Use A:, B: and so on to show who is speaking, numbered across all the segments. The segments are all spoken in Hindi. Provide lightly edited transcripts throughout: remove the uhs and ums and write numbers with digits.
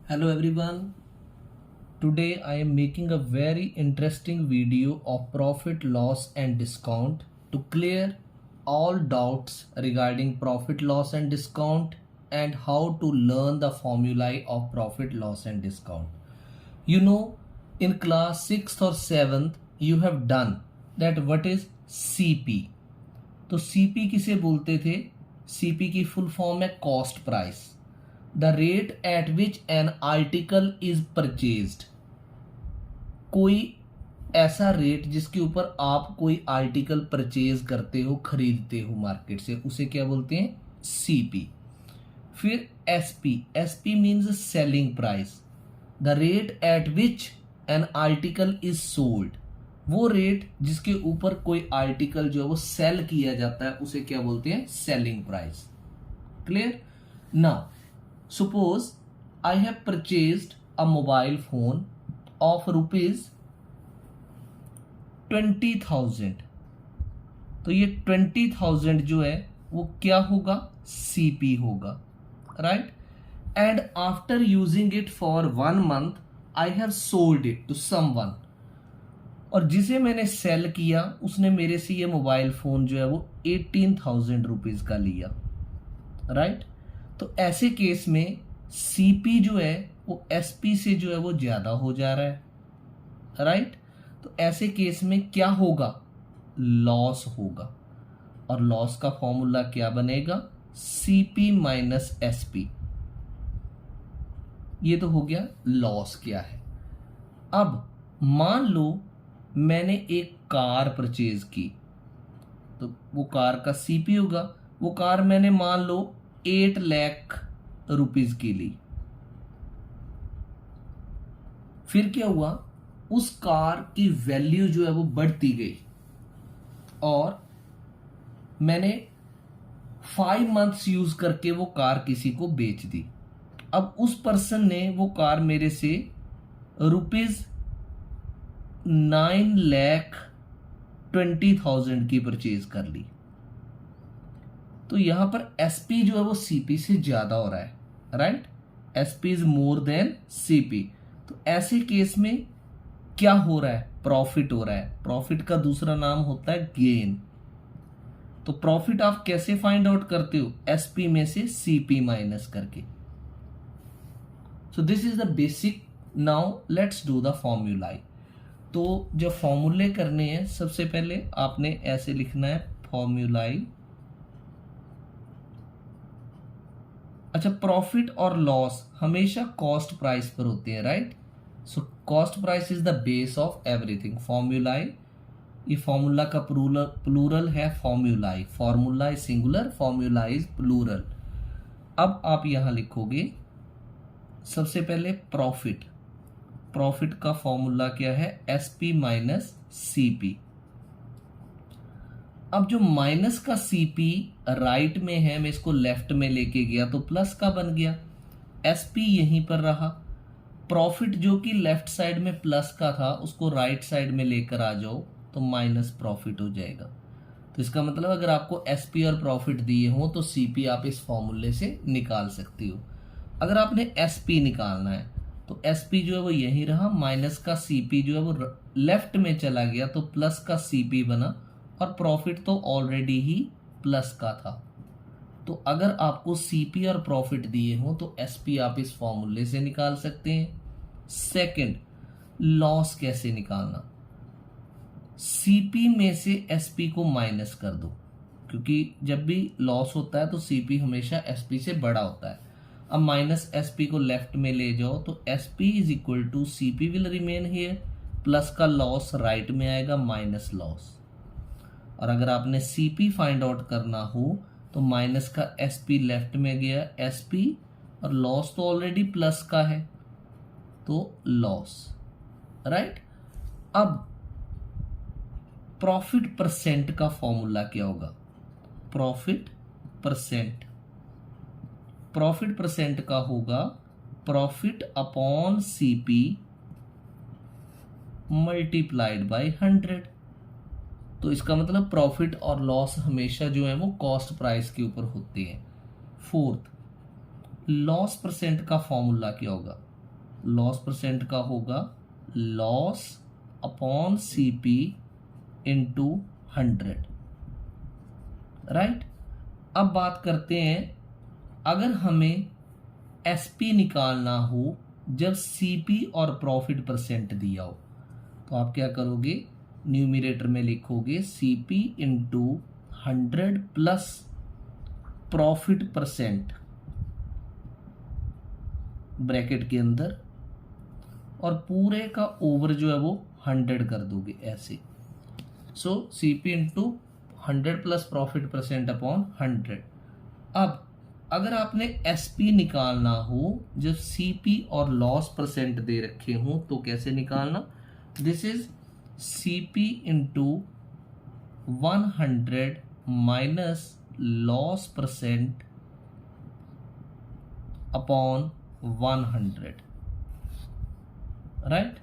A: Hello everyone. Today I am making a very interesting video of profit, loss and discount to clear all doubts regarding profit, loss and discount and how to learn the formulae of profit, loss and discount. You know, in class 6th or 7th you have done that what is CP. तो CP किसे बोलते थे? CP की फुल फॉर्म है cost price, the rate at which an article is purchased. कोई ऐसा रेट जिसके ऊपर आप कोई आर्टिकल परचेज करते हो, खरीदते हो मार्केट से, उसे क्या बोलते हैं? सीपी। फिर SP, SP means selling price, the rate at which an article is sold. वो रेट जिसके ऊपर कोई आर्टिकल जो है वो सेल किया जाता है उसे क्या बोलते हैं? Selling price. Clear? Now suppose I have purchased a mobile phone of rupees 20,000। तो ये 20,000 जो है वो क्या होगा? CP होगा, right? And after using it for 1 month I have sold it to someone। और जिसे मैंने सेल किया उसने मेरे से ये मोबाइल फोन जो है वो 18,000 रुपीज का लिया, राइट? तो ऐसे केस में सीपी जो है वो एसपी से जो है वो ज्यादा हो जा रहा है, राइट? तो ऐसे केस में क्या होगा? लॉस होगा। और लॉस का फॉर्मूला क्या बनेगा? CP minus SP. ये तो हो गया लॉस क्या है। अब मान लो मैंने एक कार परचेज की, तो वो कार का सीपी होगा। वो कार मैंने मान लो 8 लाख रुपीज की ली। फिर क्या हुआ? उस कार की वैल्यू जो है वो बढ़ती गई और मैंने 5 months यूज करके वो कार किसी को बेच दी। अब उस पर्सन ने वो कार मेरे से रुपीज 9,20,000 की परचेज कर ली। तो यहां पर एसपी जो है वो सीपी से ज्यादा हो रहा है, right? SP is more than CP. तो ऐसे केस में क्या हो रहा है? प्रॉफिट हो रहा है। प्रॉफिट का दूसरा नाम होता है गेन। तो प्रॉफिट आप कैसे फाइंड आउट करते हो? एसपी में से सीपी माइनस करके। So this is the basic. Now let's do the formulae. तो जो फॉर्मूले करने हैं, सबसे पहले आपने ऐसे लिखना है फॉर्मूलाई। अच्छा, प्रॉफिट और लॉस हमेशा कॉस्ट प्राइस पर होते हैं, right? So cost price is the base of everything. Formulae, ये फॉर्मूला का प्लूरल है formulae. Formula is singular, formula is plural. अब आप यहां लिखोगे सबसे पहले प्रॉफिट। प्रॉफिट का फॉर्मूला क्या है? SP minus CP. अब जो माइनस का सीपी राइट में है, मैं इसको लेफ्ट में लेके गया तो प्लस का बन गया। एसपी यहीं पर रहा। प्रॉफिट जो कि लेफ्ट साइड में प्लस का था उसको राइट साइड में लेकर आ जाओ तो माइनस प्रॉफिट हो जाएगा। तो इसका मतलब अगर आपको एसपी और प्रॉफिट दिए हो तो सीपी आप इस फॉर्मूले से निकाल सकती हो। अगर आपने एसपी निकालना है तो एसपी जो है वो यही रहा, माइनस का सीपी जो है वो लेफ्ट में चला गया तो प्लस का सीपी बना, और प्रॉफिट तो ऑलरेडी ही प्लस का था। तो अगर आपको सीपी और प्रॉफिट दिए हो तो एसपी आप इस फॉर्मूले से निकाल सकते हैं। सेकंड, लॉस कैसे निकालना? सीपी में से एसपी को माइनस कर दो, क्योंकि जब भी लॉस होता है तो सीपी हमेशा एसपी से बड़ा होता है। अब माइनस एसपी को लेफ्ट में ले जाओ तो SP is equal to CP will remain here, plus का लॉस राइट में आएगा माइनस लॉस। और अगर आपने सीपी फाइंड आउट करना हो तो माइनस का एसपी लेफ्ट में गया, एसपी, और लॉस तो ऑलरेडी प्लस का है तो लॉस, राइट? अब प्रॉफिट परसेंट का फॉर्मूला क्या होगा? प्रॉफिट परसेंट, प्रॉफिट परसेंट का होगा profit upon CP multiplied by 100। तो इसका मतलब प्रॉफिट और लॉस हमेशा जो है वो कॉस्ट प्राइस के ऊपर होते हैं। फोर्थ, लॉस परसेंट का फॉर्मूला क्या होगा? लॉस परसेंट का होगा loss upon CP into 100, right. अब बात करते हैं, अगर हमें एसपी निकालना हो जब सीपी और प्रॉफिट परसेंट दिया हो, तो आप क्या करोगे, न्यूमिरेटर में लिखोगे CP into 100 plus profit percent bracket के अंदर, और पूरे का ओवर जो है वो 100 कर दोगे ऐसे। So CP into 100 plus profit percent upon 100। अब अगर आपने एसपी निकालना हो जब सीपी और लॉस परसेंट दे रखे हों, तो कैसे निकालना, this is CP into 100 minus loss percent upon 100, right.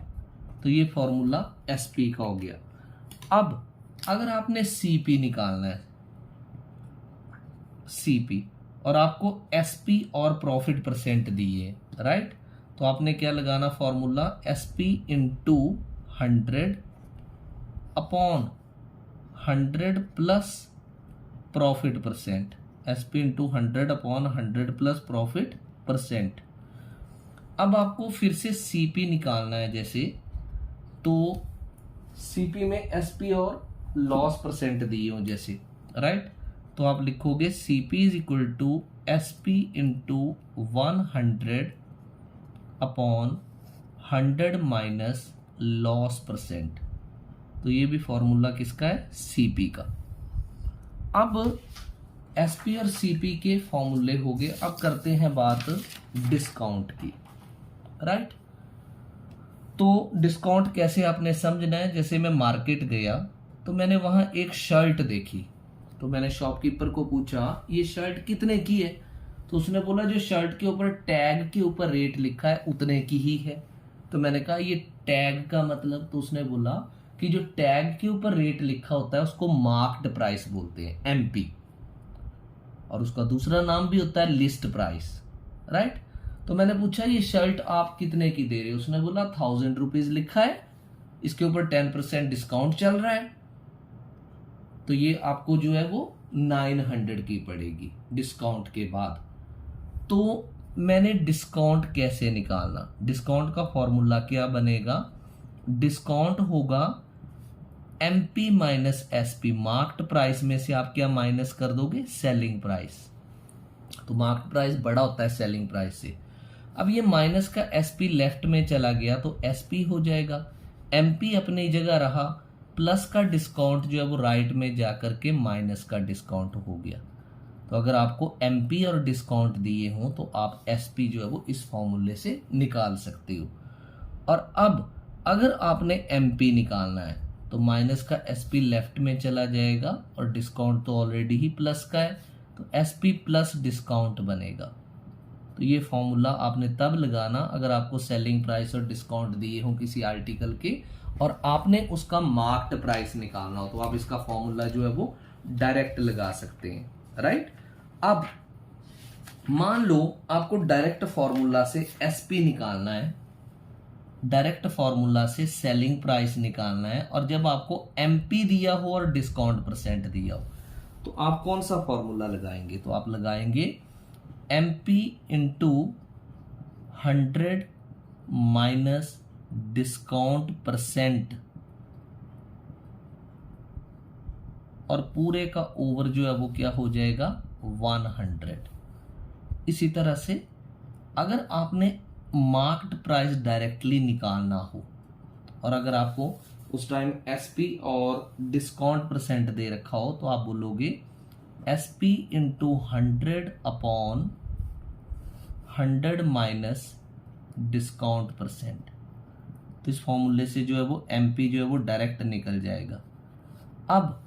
A: तो ये फॉर्मूला एसपी का हो गया। अब अगर आपने सीपी निकालना है, सीपी, और आपको एसपी और प्रॉफिट परसेंट दिए, राइट, तो आपने क्या लगाना formula, SP into 100 upon 100 plus profit percent, SP into 100 upon 100 plus profit percent. अब आपको फिर से सीपी निकालना है जैसे, तो सीपी में एसपी और लॉस परसेंट दिए हो जैसे, राइट, तो आप लिखोगे CP is equal to SP into 100 upon 100 minus loss percent. तो ये भी फॉर्मूला किसका है, सीपी का। अब एसपी और सीपी के फॉर्मूले हो गए। अब करते हैं बात डिस्काउंट की, राइट। तो डिस्काउंट कैसे आपने समझना है, जैसे मैं मार्केट गया तो मैंने वहां एक शर्ट देखी, तो मैंने शॉपकीपर को पूछा ये शर्ट कितने की है, तो उसने बोला जो शर्ट के ऊपर टैग के ऊपर रेट लिखा है उतने की ही है। तो मैंने कहा ये टैग का मतलब, तो उसने बोला कि जो टैग के ऊपर रेट लिखा होता है उसको मार्क्ड प्राइस बोलते हैं, एमपी, और उसका दूसरा नाम भी होता है लिस्ट प्राइस, राइट। तो मैंने पूछा ये शर्ट आप कितने की दे रहे हो, उसने बोला 1000 रुपीज लिखा है, इसके ऊपर 10% डिस्काउंट चल रहा है, तो ये आपको जो है वो 900 की पड़ेगी डिस्काउंट के बाद। तो मैंने डिस्काउंट कैसे निकालना, डिस्काउंट का फॉर्मूला क्या बनेगा, डिस्काउंट होगा MP minus SP, marked price में से आप क्या माइनस कर दोगे, सेलिंग प्राइस, तो मार्क्ड प्राइस बड़ा होता है सेलिंग प्राइस से। अब ये माइनस का एसपी लेफ्ट में चला गया तो एसपी हो जाएगा, एमपी अपनी जगह रहा, प्लस का डिस्काउंट जो है वो राइट में जाकर के माइनस का डिस्काउंट हो गया। तो अगर आपको एमपी और डिस्काउंट दिए हों तो आप एसपी जो है वो इस फॉर्मूले से निकाल सकते हो। और अब अगर आपने एमपी निकालना है तो माइनस का एसपी लेफ्ट में चला जाएगा, और डिस्काउंट तो ऑलरेडी ही प्लस का है, तो एसपी प्लस डिस्काउंट बनेगा। तो ये फॉर्मूला आपने तब लगाना अगर आपको सेलिंग प्राइस और डिस्काउंट दिए हों किसी आर्टिकल के, और आपने उसका मार्क्ड प्राइस निकालना हो, तो आप इसका फॉर्मूला जो है वो डायरेक्ट लगा सकते हैं, राइट। अब मान लो आपको डायरेक्ट फॉर्मूला से एसपी निकालना है, डायरेक्ट फॉर्मूला से सेलिंग प्राइस निकालना है, और जब आपको एमपी दिया हो और डिस्काउंट परसेंट दिया हो, तो आप कौन सा फॉर्मूला लगाएंगे, तो आप लगाएंगे MP into 100 minus discount percent, और पूरे का ओवर जो है वो क्या हो जाएगा 100। इसी तरह से अगर आपने मार्क्ड प्राइस डायरेक्टली निकालना हो, और अगर आपको उस टाइम एसपी और डिस्काउंट परसेंट दे रखा हो, तो आप बोलोगे SP into 100 upon 100 minus discount percent. तो इस फॉर्मूले से जो है वो एमपी जो है वो डायरेक्ट निकल जाएगा। अब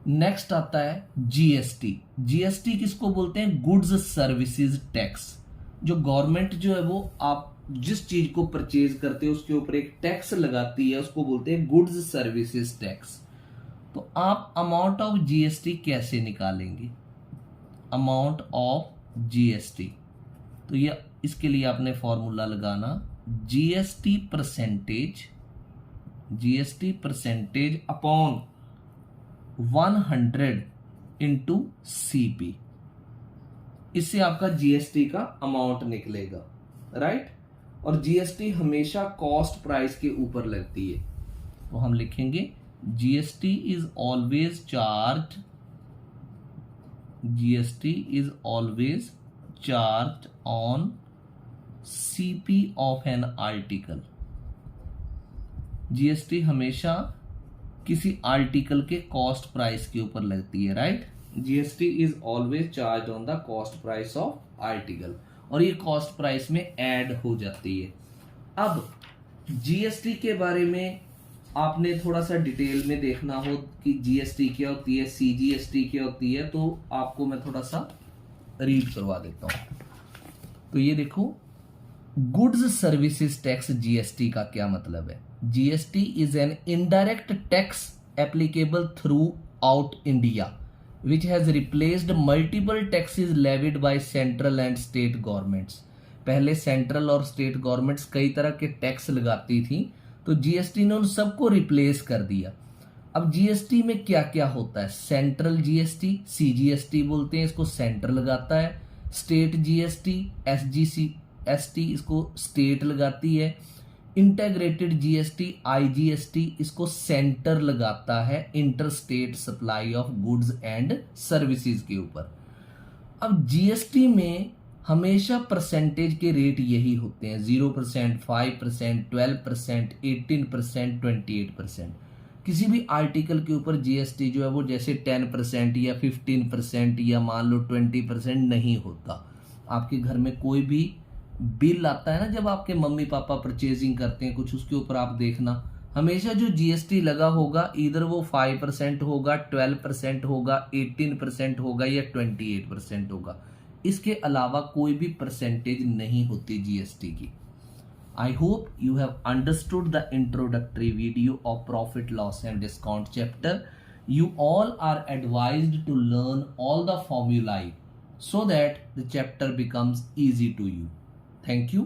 A: नेक्स्ट आता है जीएसटी। जीएसटी किसको बोलते हैं, गुड्स सर्विसेज टैक्स। जो गवर्नमेंट जो है वो आप जिस चीज को परचेज करते हो उसके ऊपर एक टैक्स लगाती है, उसको बोलते हैं गुड्स सर्विसेज टैक्स। तो आप अमाउंट ऑफ जीएसटी कैसे निकालेंगे, अमाउंट ऑफ जीएसटी, तो ये इसके लिए आपने फॉर्मूला लगाना GST percentage upon 100 into CP. इससे आपका जीएसटी का अमाउंट निकलेगा, राइट। और जीएसटी हमेशा कॉस्ट प्राइस के ऊपर लगती है, तो हम लिखेंगे GST is always charge on CP of an article. GST हमेशा किसी आर्टिकल के कॉस्ट प्राइस के ऊपर लगती है, right. GST is always charge on the cost price of article, और ये कॉस्ट प्राइस में ऐड हो जाती है। अब जीएसटी के बारे में आपने थोड़ा सा डिटेल में देखना हो कि जीएसटी क्या होती है, सीजीएसटी क्या होती है, तो आपको मैं थोड़ा सा रीड करवा देता हूं। तो ये देखो, गुड्स सर्विसेज टैक्स जीएसटी का क्या मतलब है। GST is an indirect tax applicable through out India which has replaced multiple taxes levied by central and state governments। पहले सेंट्रल और स्टेट गवर्नमेंट्स कई तरह के टैक्स लगाती थी, तो जीएसटी ने उन सबको रिप्लेस कर दिया। अब जीएसटी में क्या क्या होता है, सेंट्रल जीएसटी सीजीएसटी बोलते हैं, इसको सेंट्रल लगाता है। स्टेट जीएसटी एसजीएसटी इसको स्टेट लगाती है। इंटेग्रेटेड जीएसटी आईजीएसटी इसको सेंटर लगाता है inter state supply of goods and services के ऊपर। अब जीएसटी में हमेशा परसेंटेज के रेट यही होते हैं, 0%, 5%, 12%, 18%, 28%। किसी भी आर्टिकल के ऊपर जीएसटी जो है वो जैसे 10% या 15% या मान लो 20% नहीं होता। आपके घर में कोई भी बिल आता है ना, जब आपके मम्मी पापा परचेजिंग करते हैं कुछ, उसके ऊपर आप देखना हमेशा जो जीएसटी लगा होगा इधर वो 5% होगा, 12% होगा, 18% होगा या 28% होगा। इसके अलावा कोई भी परसेंटेज नहीं होती जीएसटी की। I hope you have understood the introductory video of profit loss and discount chapter. You all are advised to learn all the formulae so that the chapter becomes easy to you. Thank you.